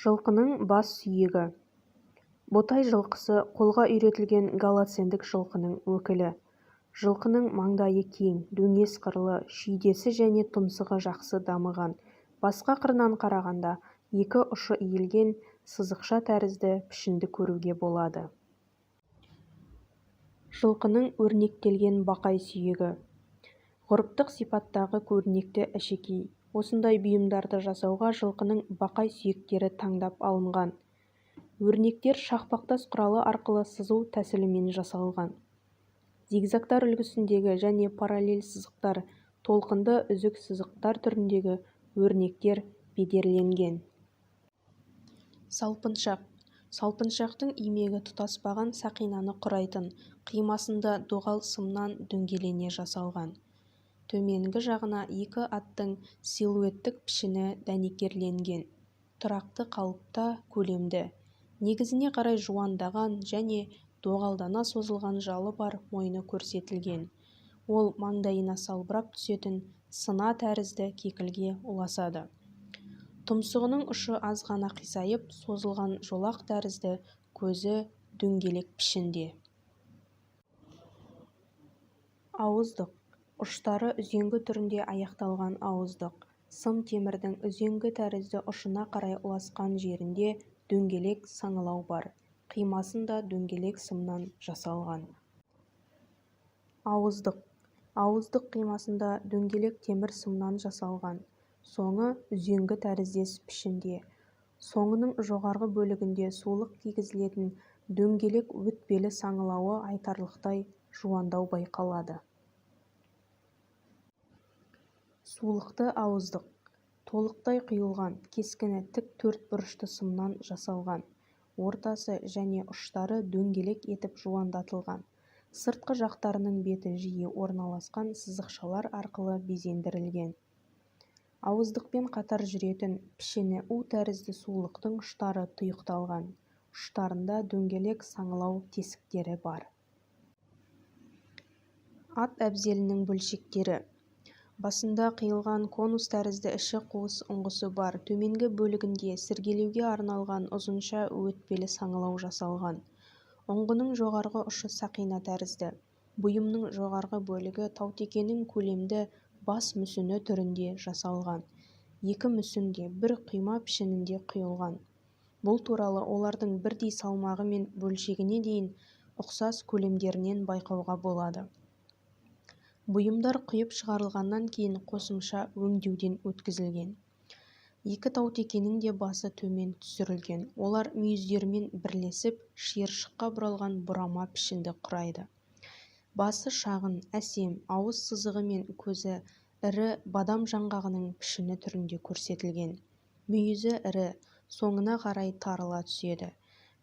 Жылқының бас сүйегі. Ботай жылқысы қолға үйретілген голоцендік жылқының өкілі. Жылқының маңдайы кең, дөңес қырлы, шүйдесі және тұмсығы жақсы дамыған. Басқа қырынан қарағанда екі ұшы иілген сызықша тәрізді пішінді көруге болады. Жылқының өрнектелген бақай сүйегі. Ғұрыптық сипаттағы көрнекті әшекей. Осындай бұйымдарды жасауға жылқының бақай сүйектері таңдап алынған. Өрнектер шақпақтас құралы арқылы сызу тәсілімен жасалған. Зигзагтар үлгісіндегі және параллель сызықтар, толқынды үзік сызықтар түріндегі өрнектер бедерленген. Салпыншақ. Салпыншақтың имегі тұтаспаған сақинаны құрайтын, қимасында доғал сымнан дөңгелене жасалған. Төменгі жағына екі аттың силуэттік пішіні дәнекерленген. Тұрақты қалыпта көлемді. Негізіне қарай жуандаған және доғалдана созылған жалы бар мойны көрсетілген. Ол маңдайына салбырап түсетін сына тәрізді кекілге ұласады. Тұмсығының ұшы аз ғана қисайып, созылған жолақ тәрізді, көзі дөңгелек пішінде. Ауыздық. Ұштары үзеңгі түрінде аяқталған ауыздық. Сым темірдің үзеңгі тәрізді ұшына қарай ұласқан жерінде дөңгелек саңылау бар. Қимасында дөңгелек сымнан жасалған. Ауыздық. Ауыздық қимасында дөңгелек темір сымнан жасалған. Соңы үзеңгі тәріздес пішінде. Соңының жоғарғы бөлігінде сулық кигізілетін дөңгелек өтпелі саңылауы айтарлықтай жуандау байқалады. Сулықты ауыздық. Толықтай құйылған, кескіні тік төрт бұрышты сымнан жасалған. Ортасы және ұштары дөңгелек етіп жуандатылған. Сыртқы жақтарының беті жиі орналасқан сызықшалар арқылы безендірілген. Ауыздықпен қатар жүретін пішіні у тәрізді сулықтың ұштары тұйықталған. Ұштарында дөңгелек саңылау тесіктері бар. Ат әбзелінің бөлшектері. Басында қиылған конус тәрізді іші қуыс ұңғысы бар. Төменгі бөлігінде сіргелеуге арналған ұзынша өтпелі саңылау жасалған. Ұңғының жоғарғы ұшы сақина тәрізді. Бұйымның жоғарғы бөлігі таутекенің көлемді бас мүсіні түрінде жасалған. Екі мүсін де бір құйма пішінінде құйылған. Бұл туралы олардың бірдей салмағы мен бөлшегіне дейін ұқсас көлемдерінен байқауға болады. Бұйымдар құйып шығарылғаннан кейін қосымша өңдеуден өткізілген. Екі таутекенің де басы төмен түсірілген. Олар мүйіздерімен бірлесіп, шиыршыққа бұралған бұрама пішінді құрайды. Басы шағын, әсем, ауыз сызығы мен көзі ірі бадам жаңғағының пішіні түрінде көрсетілген. Мүйізі ірі, соңына қарай тарыла түседі.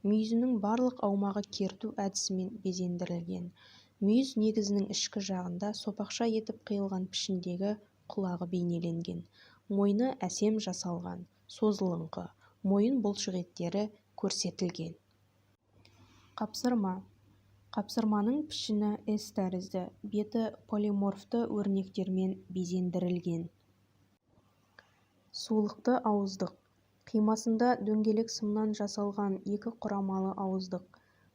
Мүйізінің барлық аумағы керту әдісімен безендірілген. Мүйіз негізінің ішкі жағында сопақша етіп қиылған пішіндегі құлағы бейнеленген. Мойны әсем жасалған, созылыңқы, мойын бұлшықеттері көрсетілген. Қапсырма. Қапсырманың пішіні S тәрізді, беті полиморфты өрнектермен безендірілген. Сулықты ауыздық. Қимасында дөңгелек сымнан жасалған екі құрамалы ауыздық.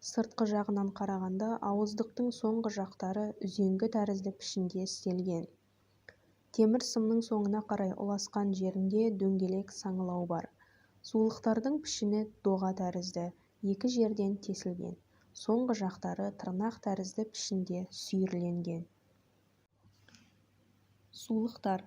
Сыртқы жағынан қарағанда ауыздықтың соңғы жақтары үзеңгі тәрізді пішінде істелген. Темір сымның соңына қарай ұласқан жерінде дөңгелек саңылау бар. Сулықтардың пішіні доға тәрізді, екі жерден тесілген. Соңғы жақтары тырнақ тәрізді пішінде сүйірленген. Сулықтар.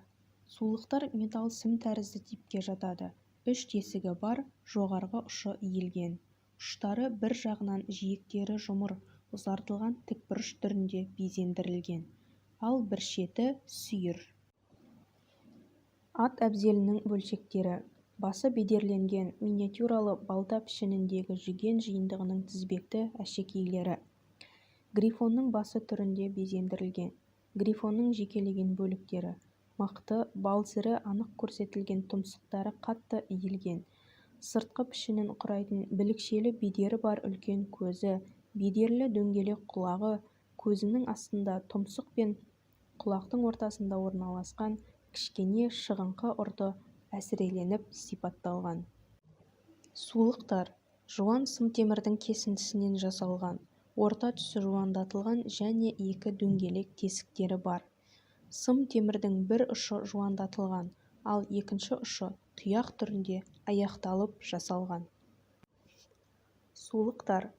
Сулықтар металл сім тәрізді типке жатады. Үш тесігі бар, жоғарғы ұшы иілген. Ұштары бір жағынан жиектері жұмыр, ұзартылған тікбұрыш түрінде безендірілген. Ал бір шеті сүйір. Ат әбзелінің бөлшектері. Басы бедерленген, миниатюралы балта пішініндегі жүген жиынтығының тізбекті әшекейлері. Грифонның басы түрінде безендірілген. Грифонның жекелеген бөліктері. Мақты, балсыры анық көрсетілген тұмсықтары қатты иілген. Сыртқы пішінін құрайтын білікшелі бедері бар үлкен көзі, бедерлі дөңгелек құлағы, көзінің астында тұмсық пен құлақтың ортасында орналасқан кішкене шығыңқы ұрты әсіреленіп сипатталған. Сулықтар жуан сымтемірдің кесіндісінен жасалған, орта тұсы жуандатылған және екі дөңгелек тесіктері бар. Сымтемірдің бір ұшы жуандатылған, ал екінші ұшы тұяқ түрінде аяқталып жасалған. Сулықтар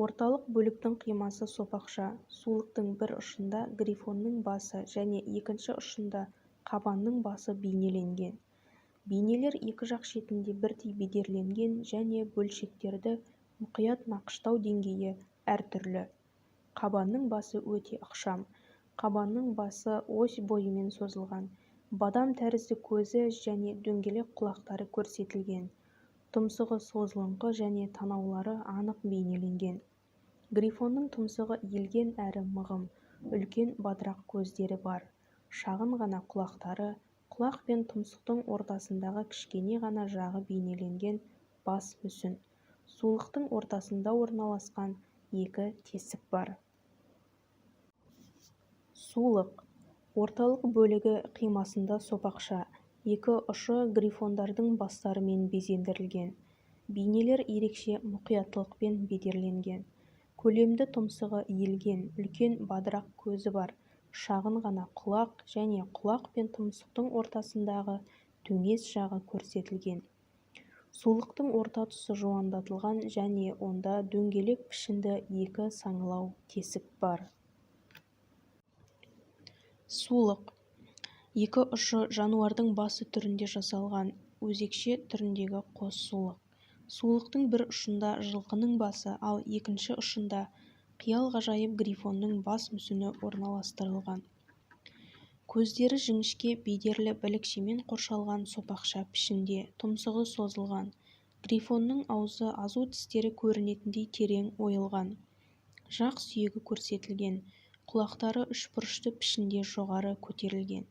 орталық бөліктің қимасы сопақша, сулықтың бір ұшында грифонның басы және екінші ұшында қабанның басы бейнеленген. Бейнелер екі жақ шетінде бірдей бедерленген және бөлшектерді мұқият нақыштау деңгейі әртүрлі. Қабанның басы өте ықшам. Қабанның басы ось бойымен созылған. Бадам тәрізді көзі және дөңгелек құлақтары көрсетілген. Тұмсығы созылыңқы және танаулары анық бейнеленген. Грифонның тұмсығы иілген әрі мығым, үлкен бадырақ көздері бар. Шағын ғана құлақтары, құлақ пен тұмсықтың ортасындағы кішкене ғана жағы бейнеленген бас мүсін. Сулықтың ортасында орналасқан екі тесік бар. Сулық орталық бөлігі қимасында сопақша, екі ұшы грифондардың бастарымен безендірілген. Бейнелер ерекше мұқияттылықпен бедерленген. Көлемді тұмсығы иілген, үлкен бадырақ көзі бар. Шағын ғана құлақ және құлақ пен тұмсықтың ортасындағы дөңес жағы көрсетілген. Сулықтың орта тұсы жуандатылған және онда дөңгелек пішінді екі саңылау тесік бар. Сулық екі ұшы жануардың басы түрінде жасалған, өзекше түріндегі қос сулық. Сулықтың бір ұшында жылқының басы, ал екінші ұшында қиял-ғажайып грифонның бас мүсіні орналастырылған. Көздері жіңішке бедерлі білікшемен қоршалған сопақша пішінде, тұмсығы созылған. Грифонның аузы азу тістері көрінетіндей терең ойылған. Жақ сүйегі көрсетілген. Құлақтары үшбұрышты пішінде жоғары көтерілген.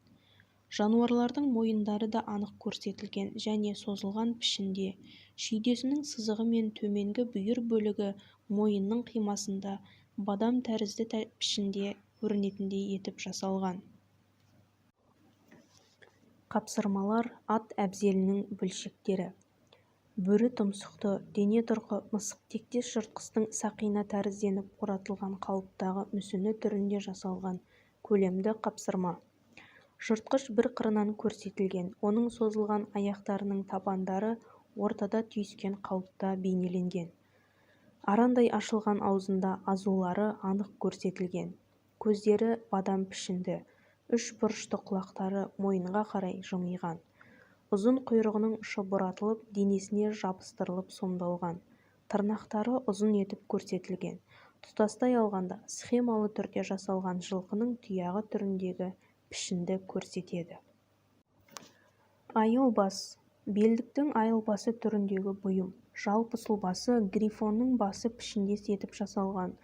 Жануарлардың мойындары да анық көрсетілген және созылған пішінде. Шүйдесінің сызығы мен төменгі бүйір бөлігі мойынның қимасында бадам тәрізді пішінде көрінетіндей етіп жасалған. Қапсырмалар ат әбзелінің бөлшектері. Бөрі тұмсықты, дене тұрқы мысық тектес жыртқыстың сақина тәрізденіп оратылған қалыптағы мүсіні түрінде жасалған көлемді қапсырма. Жыртқыш бір қырынан көрсетілген, оның созылған аяқтарының табандары ортада түйіскен қалыпта бейнеленген. Арандай ашылған аузында азулары анық көрсетілген. Көздері бадам пішінді, үш бұрышты құлақтары мойынға қарай жымиған. Ұзын құйрығының ұшы бұратылып, денесіне жабыстырылып сомдалған. Тырнақтары ұзын етіп көрсетілген. Тұтастай алғанда, схемалы түрде жасалған жылқының тұяғы түріндегі пішінді көрсетеді. Айылбас белдіктің айылбасы түріндегі бұйым. Жалпы сұлбасы грифонның басы пішіндес етіп жасалған.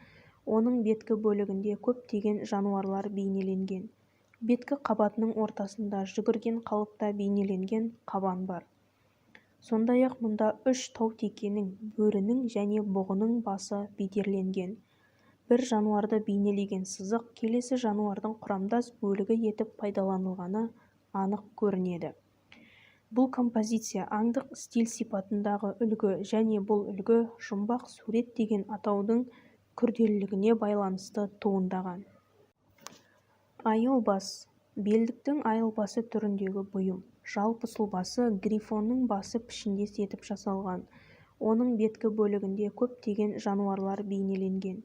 Оның беткі бөлігінде көптеген жануарлар бейнеленген. Беткі қабатының ортасында жүгірген қалыпта бейнеленген қабан бар. Сондай-ақ мұнда үш таутекенің, бөрінің және бұғының басы бедерленген. Бір жануарды бейнелеген сызық келесі жануардың құрамдас бөлігі етіп пайдаланылғаны анық көрінеді. Бұл композиция аңдық стиль сипатындағы үлгі және бұл үлгі жұмбақ сурет деген атаудың күрделілігіне байланысты туындаған. Айылбас белдіктің айылбасы түріндегі бұйым. Жалпы сұлбасы грифонның басы пішіндес етіп жасалған. Оның беткі бөлігінде көптеген жануарлар бейнеленген.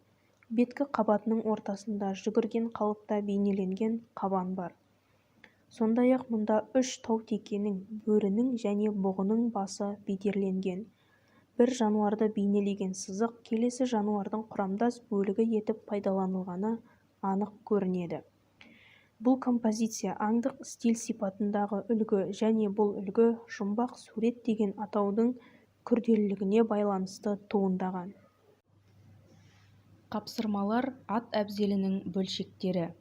Беткі қабатының ортасында жүгірген қалыпта бейнеленген қабан бар. Сондай-ақ мұнда үш таутекенің, бөрінің және бұғының басы бедерленген. Бір жануарды бейнелеген сызық келесі жануардың құрамдас бөлігі етіп пайдаланылғаны анық көрінеді. Бұл композиция аңдық стиль сипатындағы үлгі және бұл үлгі жұмбақ сурет деген атаудың күрделілігіне байланысты туындаған. Қапсырмалар ат әбзелінің бөлшектері.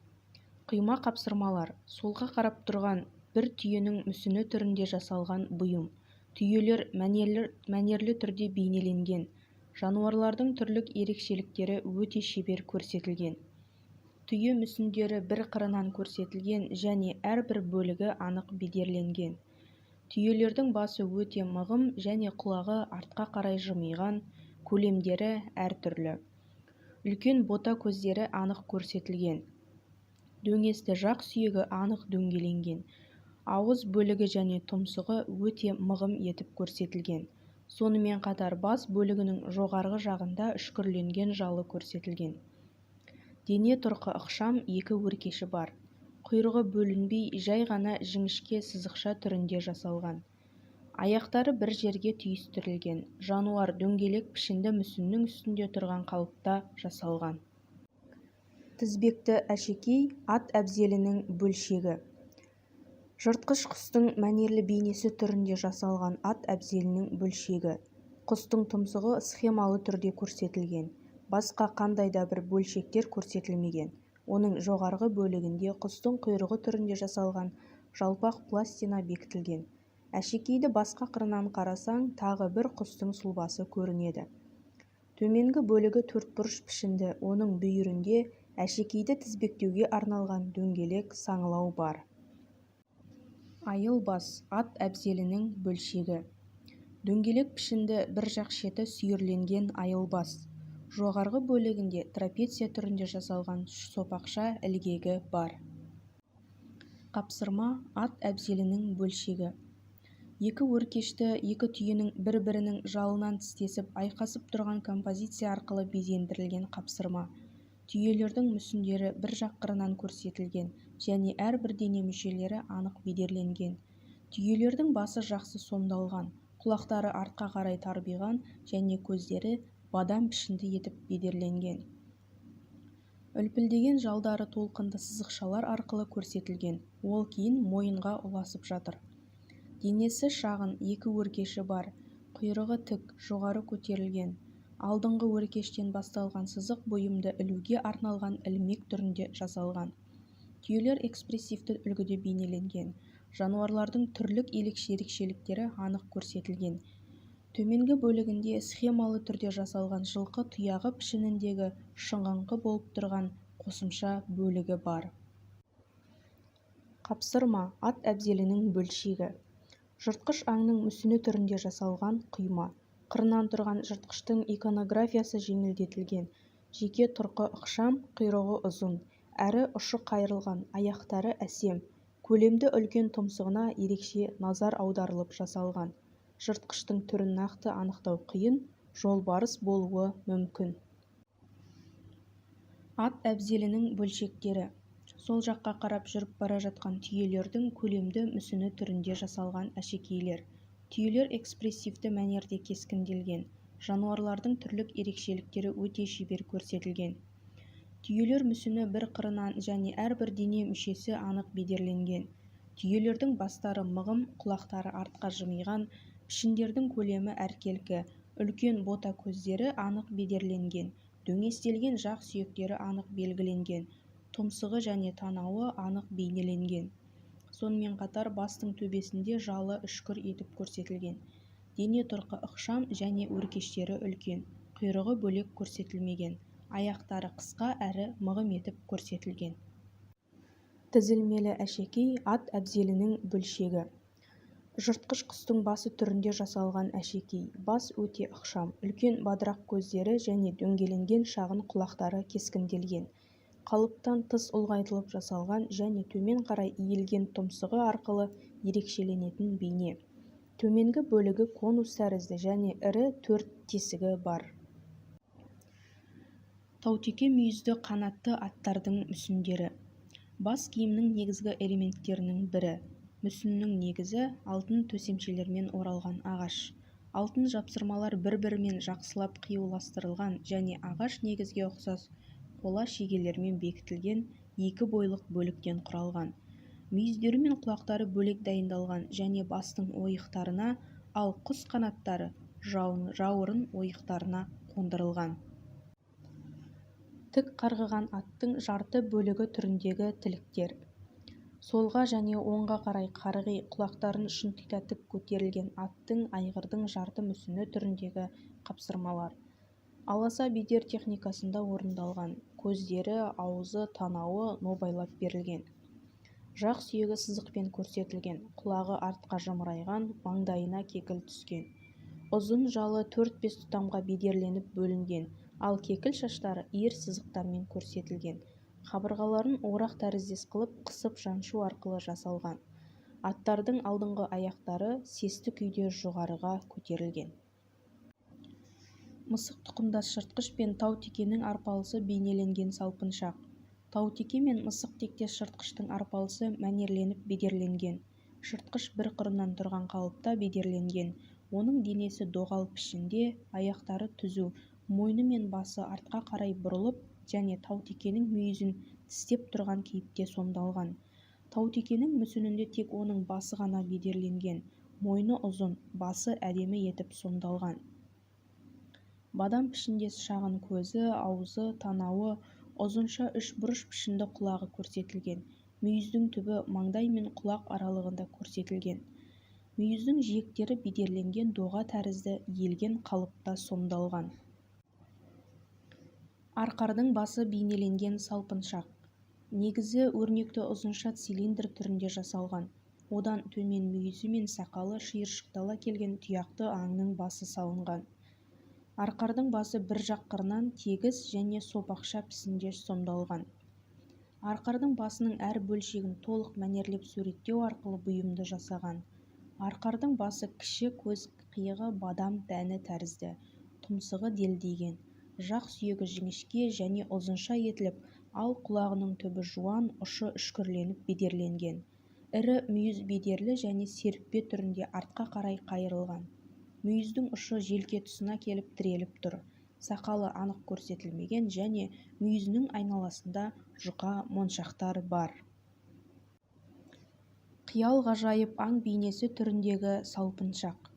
Құйма қапсырмалар солға қарап тұрған бір түйенің мүсіні түрінде жасалған бұйым. Түйелер мәнерлі түрде бейнеленген. Жануарлардың түрлік ерекшеліктері өте шебер көрсетілген. Түйе мүсіндері бір қырынан көрсетілген және әрбір бөлігі анық бедерленген. Түйелердің басы өте мығым және құлағы артқа қарай жымиған, көлемдері әртүрлі. Үлкен бота көздері анық көрсетілген. Дөңесті жақ сүйегі анық дөңгеленген. Ауыз бөлігі және тұмсығы өте мығым етіп көрсетілген. Сонымен қатар бас бөлігінің жоғарғы жағында үшкірленген жалы көрсетілген. Дене тұрқы ықшам, екі өркеші бар. Құйрығы бөлінбей, жай ғана жіңішке сызықша түрінде жасалған. Аяқтары бір жерге түйістірілген. Жануар дөңгелек пішінді мүсіннің үстінде тұрған қалыпта жасалған. Тізбекті әшекей ат әбзелінің бөлшегі. Жыртқыш құстың мәнерлі бейнесі түрінде жасалған ат әбзелінің бөлшегі. Құстың тұмсығы схемалы түрде көрсетілген. Басқа қандай да бір бөлшектер көрсетілмеген. Оның жоғарғы бөлігінде құстың құйрығы түрінде жасалған жалпақ пластина бекітілген. Әшекейді басқа қырынан қарасаң, тағы бір құстың сұлбасы көрінеді. Төменгі бөлігі төртбұрыш пішінді, оның бүйірінде әшекейді тізбектеуге арналған дөңгелек саңылау бар. Айыл бас ат әбзелінің бөлшегі. Дөңгелек пішінді бір жақ шеті сүйірленген айыл бас. Жоғарғы бөлігінде трапеция түрінде жасалған сопақша ілгегі бар. Қапсырма ат әбзелінің бөлшегі. Екі өркешті екі түйенің бір-бірінің жалынан тістесіп айқасып тұрған композиция арқылы безендірілген қапсырма. Түйелердің мүсіндері бір жақ қырынан көрсетілген және әрбір дене мүшелері анық бедерленген. Түйелердің басы жақсы сомдалған, құлақтары артқа қарай тарбиған және көздері бадам пішінді етіп бедерленген. Үлпілдеген жалдары толқынды сызықшалар арқылы көрсетілген, ол кейін мойынға ұласып жатыр. Денесі шағын, екі өркеші бар, құйрығы тік, жоғары көтерілген. Алдыңғы өркештен басталған сызық бұйымды ілуге арналған ілмек түрінде жасалған. Түйелер экспрессивті үлгіде бейнеленген. Жануарлардың түрлік ерекшеліктері анық көрсетілген. Төменгі бөлігінде схемалы түрде жасалған жылқы тұяғы пішініндегі шұңғыңқы болып тұрған қосымша бөлігі бар. Қапсырма ат әбзелінің бөлшегі. Жыртқыш аңның мүсіні түрінде жасалған құйма. Қырынан тұрған жыртқыштың иконографиясы жеңілдетілген. Жеке тұрқы ықшам, құйрығы ұзын, әрі ұшы қайырылған, аяқтары әсем. Көлемді үлкен тұмсығына ерекше назар аударылып жасалған. Жыртқыштың түрін нақты анықтау қиын, жолбарыс болуы мүмкін. Ат әбзелінің бөлшектері. Сол жаққа қарап жүріп бара жатқан түйелердің көлемді мүсіні түрінде жасалған әшекейлер. Түйелер экспрессивті мәнерде кескінделген. Жануарлардың түрлік ерекшеліктері өте шебер көрсетілген. Түйелер мүсіні бір қырынан және әрбір дене мүшесі анық бедерленген. Түйелердің бастары мығым, құлақтары артқа жымиған, пішіндердің көлемі әркелкі, үлкен бота көздері анық бедерленген, дөңестелген жақ сүйектері анық белгіленген, тұмсығы және танауы анық бейнеленген. Сонымен қатар бастың төбесінде жалы үшкір етіп көрсетілген. Дене тұрқы ықшам және өркештері үлкен, құйрығы бөлек көрсетілмеген, аяқтары қысқа әрі мығым етіп көрсетілген. Тізілмелі әшекей ат әбзелінің бөлшегі. Жыртқыш құстың басы түрінде жасалған әшекей. Бас өте ықшам, үлкен бадырақ көздері және дөңгеленген шағын құлақтары кескінделген. Қалыптан тыс ұлғайтылып жасалған және төмен қарай иілген тұмсығы арқылы ерекшеленетін бейне. Төменгі бөлігі конус тәрізді және ірі төрт тесігі бар. Таутеке мүйізді қанатты аттардың мүсіндері. Бас киімнің негізгі элементтерінің бірі. Мүсіннің негізі алтын төсемшелермен оралған ағаш. Алтын жапсырмалар бір-бірімен жақсылап қиюластырылған және ағаш негізге ұқсас қола шегелермен бекітілген екі бойлық бөліктен құралған. Мүйіздері мен құлақтары бөлек дайындалған және бастың ойықтарына, ал құс қанаттары жауырын ойықтарына қондырылған. Тік қарғыған аттың жарты бөлігі түріндегі тіліктер. Солға және оңға қарай қарғи, құлақтарын шынтита тік көтерілген аттың айғырдың жарты мүсіні түріндегі қапсырмалар. Аласа бедер техникасында орындалған. Көздері, аузы, танауы нобайлап берілген. Жақ сүйегі сызықпен көрсетілген, құлағы артқа жымырайған, маңдайына кекіл түскен. Ұзын жалы 4-5 тұтамға бедерленіп бөлінген, ал кекіл шаштары иір сызықтармен көрсетілген. Қабырғаларын орақ тәріздес қылып қысып жаншу арқылы жасалған. Аттардың алдыңғы аяқтары сесті күйде жоғарыға көтерілген. Мысық тұқымдас жыртқыш пен таутекенің арпалысы бейнеленген салпыншақ. Таутеке мен мысық тектес жыртқыштың арпалысы мәнерленіп бедерленген. Жыртқыш бір қырынан тұрған қалыпта бедерленген. Оның денесі доғал пішінде, аяқтары түзу, мойны мен басы артқа қарай бұрылып және таутекенің мүйізін тістеп тұрған кейіпте сомдалған. Таутекенің мүсінінде тек оның басы ғана бедерленген, мойны ұзын, басы әдемі етіп сомдалған. Бадам пішіндес шағын көзі, аузы, танауы, ұзынша үшбұрыш пішінді құлағы көрсетілген. Мүйіздің түбі маңдай мен құлақ аралығында көрсетілген. Мүйіздің жиектері бедерленген доға тәрізді иілген қалыпта сомдалған. Арқардың басы бейнеленген салпыншақ. Негізі өрнекті ұзынша цилиндр түрінде жасалған. Одан төмен мүйізі мен сақалы шиыршықтала келген тұяқты аңның басы салынған. Арқардың басы бір жақ қырынан тегіс және сопақша пішінде сомдалған. Арқардың басының әр бөлшегін толық мәнерлеп суреттеу арқылы бұйымды жасаған. Арқардың басы кіші, көз қиығы бадам дәні тәрізді, тұмсығы делдиген, жақ сүйегі жіңішке және ұзынша етіліп, ал құлағының түбі жуан, ұшы үшкірленіп бедерленген. Ірі мүйіз бедерлі және серіппе түрінде артқа қарай қайырылған. Мүйіздің ұшы желке тұсына келіп тіреліп тұр. Сақалы анық көрсетілмеген және мүйізінің айналасында жұқа моншақтар бар. Қиял ғажайып аң бейнесі түріндегі салпыншақ.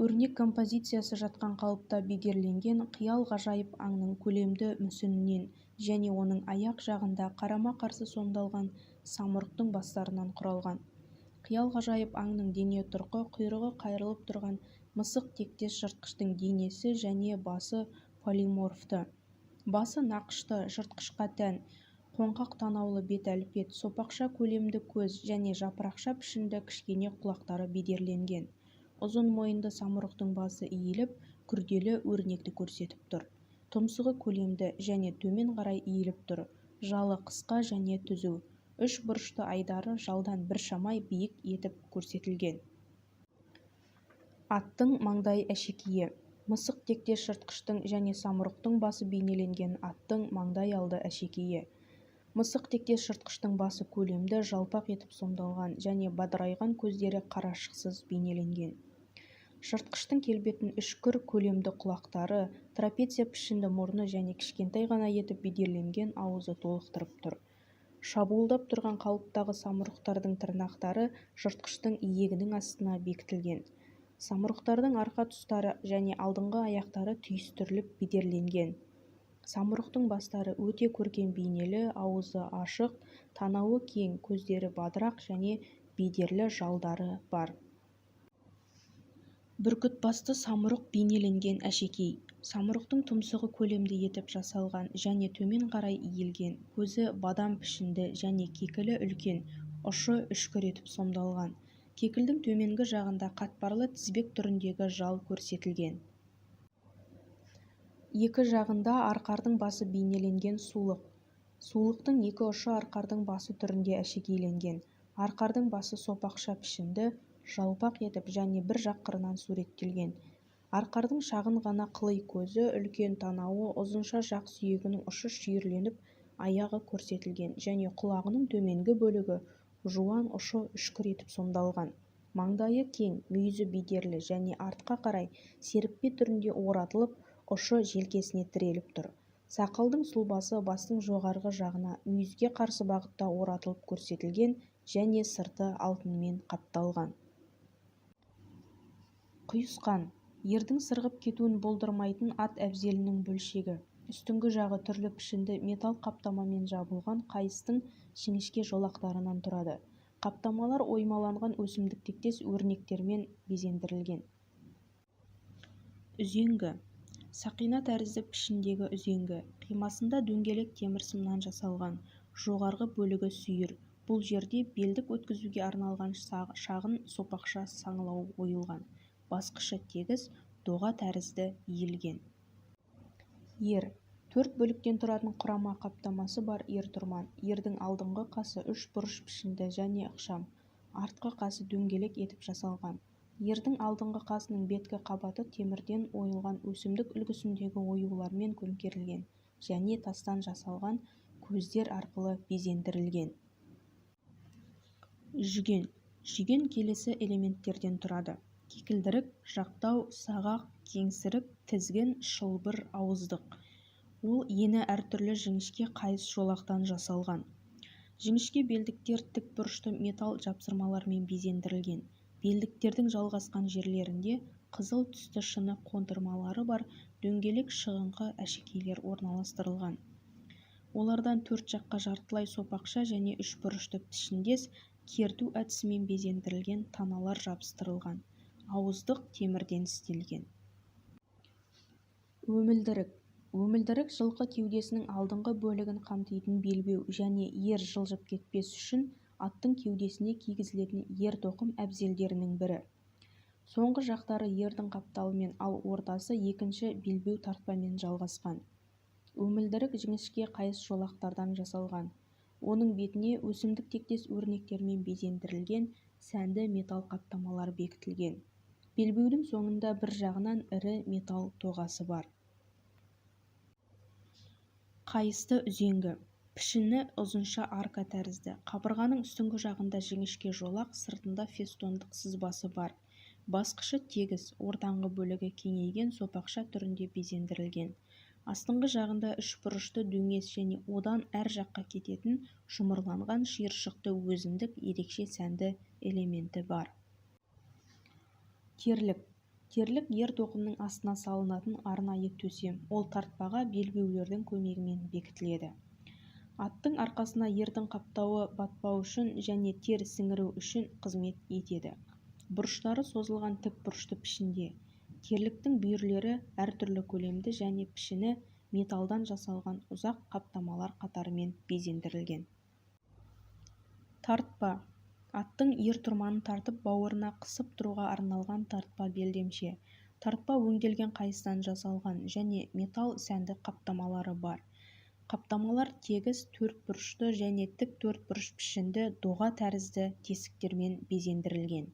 Өрнек композициясы жатқан қалыпта бедерленген қиял ғажайып аңның көлемді мүсінінен және оның аяқ жағында қарама-қарсы сомдалған самұрықтың бастарынан құралған. Қиял ғажайып аңның дене тұрқы құйрығы қайырылып тұрған мысық тектес жыртқыштың денесі және басы полиморфты. Басы нақышты, жыртқышқа тән, қоңқақ танаулы бет әлпет, сопақша көлемді көз және жапырақша пішінді кішкене құлақтары бедерленген. Ұзын мойынды самұрықтың басы иіліп, күрделі өрнекті көрсетіп тұр. Тұмсығы көлемді және төмен қарай иіліп тұр. Жалы қысқа және түзу. Үш бұрышты айдары жалдан біршама биік етіп көрсетілген. Аттың маңдай әшекейі. Мысық тектес жыртқыштың және самұрықтың басы бейнеленген аттың маңдай алды әшекейі. Мысық тектес жыртқыштың басы көлемді, жалпақ етіп сомдалған және бадырайған көздері қарашықсыз бейнеленген. Жыртқыштың келбетін үшкір көлемді құлақтары, трапеция пішінді мұрны және кішкентай ғана етіп бедерленген ауызы толықтырып тұр. Шабуылдап тұрған қалыптағы самұрықтардың тырнақтары жыртқыштың иегінің астына бекітілген. Самұрықтардың арқа тұстары және алдыңғы аяқтары түйістіріліп бедерленген. Самұрықтың бастары өте көркем бейнелі, ауызы ашық, танауы кең, көздері бадырақ және бедерлі жалдары бар. Бүркітбасты самұрық бейнеленген әшекей. Самұрықтың тұмсығы көлемді етіп жасалған және төмен қарай иілген, көзі бадам пішінді және кекілі үлкен, ұшы үшкір етіп сомдалған. Кекілдің төменгі жағында қатпарлы тізбек түріндегі жал көрсетілген. Екі жағында арқардың басы бейнеленген сулық. Сулықтың екі ұшы арқардың басы түрінде әшекейленген. Арқардың басы сопақша пішінді, жалпақ етіп және бір жақ қырынан суреттелген. Арқардың шағын ғана қылый көзі, үлкен танауы, ұзынша жақ сүйегінің ұшы шүйірленіп, аяғы көрсетілген және құлағының төменгі бөлігі жуан ұшы үшкір етіп сомдалған. Маңдайы кең, мүйізі бедерлі және артқа қарай серіппе түрінде оратылып, ұшы желкесіне тіреліп тұр. Сақалдың сұлбасы бастың жоғарғы жағына мүйізге қарсы бағытта оратылып көрсетілген және сырты алтынмен қапталған. Құйысқан. Ердің сырғып кетуін болдырмайтын ат әбзелінің бөлшегі. Үстіңгі жағы түрлі пішінді металл қаптамамен жабылған қайыстың жіңішке жолақтарынан тұрады. Қаптамалар оймаланған өсімдік тектес өрнектермен безендірілген. Үзеңгі. Сақина тәрізді пішіндегі үзеңгі. Қимасында дөңгелек темір сымнан жасалған. Жоғарғы бөлігі сүйір. бұл жерде белдік өткізуге арналған шағын сопақша саңылау ойылған. Басқышы тегіс, доға тәрізді иілген. Ер. 4 бөліктен тұратын құрама қаптамасы бар ер-тұрман. Ердің алдыңғы қасы 3 бұрыш пішінді және ықшам. Артқы қасы дөңгелек етіп жасалған. Ердің алдыңғы қасының беткі қабаты темірден ойылған өсімдік үлгісіндегі оюлармен көмкерілген және тастан жасалған көздер арқылы безендірілген. Жүген. Жүген келесі элементтерден тұрады: кекілдірік, жақтау, сағақ, кеңсірік, тізгін, шылбыр, ауыздық. Ол ені әртүрлі жіңішке қайыс жолақтан жасалған. Жіңішке белдіктер тік бұрышты металл жапсырмалармен безендірілген. Белдіктердің жалғасқан жерлерінде қызыл түсті шыны қондырмалары бар дөңгелек шығыңқы әшекейлер орналастырылған. Олардан 4 жаққа жартылай сопақша және 3 бұрышты пішіндес керту әдісімен безендірілген таналар жабыстырылған. Ауыздық темірден істелген. Өмілдірік. Өмілдірік жылқы кеудесінің алдыңғы бөлігін қамтитын белбеу және ер жылжып кетпес үшін аттың кеудесіне кигізілетін ер-тоқым әбзелдерінің бірі. Соңғы жақтары ердің қапталымен, ал ортасы екінші белбеу тартпамен жалғасқан. Өмілдірік жіңішке қайыс жолақтардан жасалған. Оның бетіне өсімдік тектес өрнектермен безендірілген сәнді металл қаптамалар бекітілген. Белбеудің соңында бір жағынан ірі металл тоғасы бар. Қайысты үзеңгі. Пішіні ұзынша арка тәрізді. Қабырғаның үстіңгі жағында жіңішке жолақ, сыртында фестондық сызбасы бар. Басқышы тегіс, ортаңғы бөлігі кеңейген сопақша түрінде безендірілген. Астыңғы жағында 3 бұрышты дөңес және одан әр жаққа кететін жұмырланған шиыршықты өзіндік ерекше сәнді элементі бар. Терлік. Терлік ер-тоқымның астына салынатын арнайы төсем. Ол тартпаға белбеулердің көмегімен бекітіледі. Аттың арқасына ердің қаптауы батпау үшін және тер сіңіру үшін қызмет етеді. Бұрыштары созылған тік бұрышты пішінде. Терліктің бүйірлері әртүрлі көлемді және пішіні металдан жасалған ұзақ қаптамалар қатарымен безендірілген. Тартпа. Аттың ер-тұрманын тартып бауырына қысып тұруға арналған тартпа белдемше. Тартпа өңделген қайыстан жасалған және металл сәнді қаптамалары бар. Қаптамалар тегіс 4 бұрышты және тік 4 бұрыш пішінді доға тәрізді тесіктермен безендірілген.